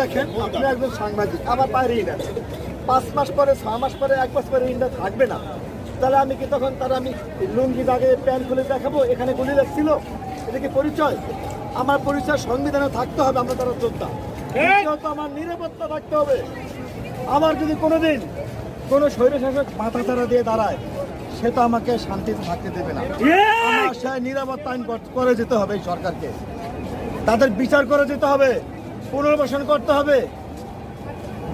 দেখেন আপনি একজন সাংবাদিক, আমার পায়ে ঋণ আছে, 5 মাস পরে 6 মাস পরে 1 মাস পরে ঋণটা থাকবে না, তাহলে আমি কি তখন আমি লুঙ্গি দাগে প্যান্ট খুলে দেখাবো এখানে গুলি লাগছিল? এটা কি পরিচয়? আমার পরিচয় সংবিধানে থাকতে হবে, আমরা তারা যোদ্ধা, তো আমার নিরাপত্তা থাকতে হবে। আমার যদি কোনোদিন কোনো স্বৈরশাসক মাথা চারা দিয়ে দাঁড়ায়, সে তো আমাকে শান্তিতে থাকতে দেবে না। আমার সে নিরাপত্তা আইন করে যেতে হবে এই সরকারকে, তাদের বিচার করে যেতে হবে, পুনর্বাসন করতে হবে,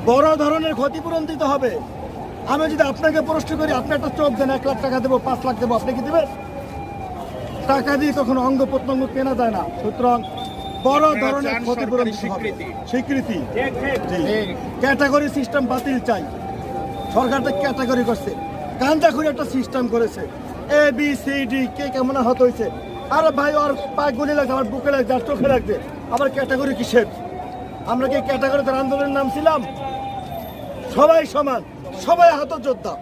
বড় ধরনের ক্ষতিপূরণ দিতে হবে। আমি যদি আপনাকে প্রশ্ন করি, আপনি একটা চোখ দেন, 1 লাখ টাকা দেবো, 5 লাখ দেবো, আপনি কি দেবেন? টাকা দিয়ে কখনো অঙ্গ প্রত্যঙ্গ কেনা যায় না। সুতরাং বড় ধরনের ক্ষতিপূরণ দিতে হবে। স্বীকৃতি, ক্যাটাগরি সিস্টেম বাতিল চাই। সরকার তো ক্যাটাগরি করছে, গাঁজাখুরি একটা সিস্টেম করেছে, ABCD, কে কেমন আহত হয়েছে। আরে ভাই, ওর পায়ে গুলি লাগছে, আমার বুকে লাগছে, আর চোখে লাগছে, আবার ক্যাটাগরি কিসের? আমরা কি ক্যাটাগরিতে আন্দোলনের নাম ছিলাম? সবাই সমান, সবাই আহত যোদ্ধা।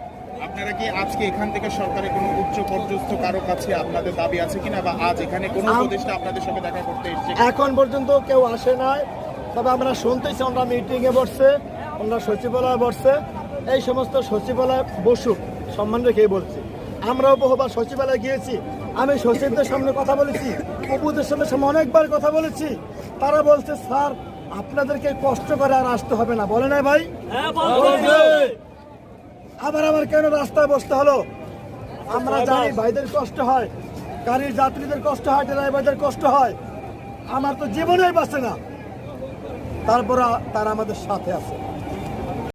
আপনারা কি আজকে এখান থেকে সরকারের কোনো উচ্চ পর্যস্ত কারো কাছে আপনাদের দাবি আছে কিনা, বা আজ এখানে কোনো উপদেষ্টা আপনাদের সঙ্গে দেখা করতে এসেছে? এখন পর্যন্ত কেউ আসে নাই, তবে আমরা শুনতেছি ওনারা মিটিংয়ে বসছে, ওনারা সচিবালয়ে বসছে। এই সমস্ত সচিবালয় বসুক, সম্মান রেখেই বলছি। আমরাও বহুবার সচিবালয়ে গিয়েছি, আমি সচিবদের সামনে কথা বলেছি, উপদেষ্টাদের সামনে অনেকবার কথা বলেছি। তারা বলছে, স্যার আপনাদেরকে কষ্ট করে আর আসতে হবে না, বলে নাই ভাই? আবার আমার কেন রাস্তায় বসতে হলো? আমরা জানি ভাইদের কষ্ট হয়, গাড়ির যাত্রীদের কষ্ট হয়, ড্রাইভারদের কষ্ট হয়, আমার তো জীবনেই বাঁচে না, তারপর তারা আমাদের সাথে আছে।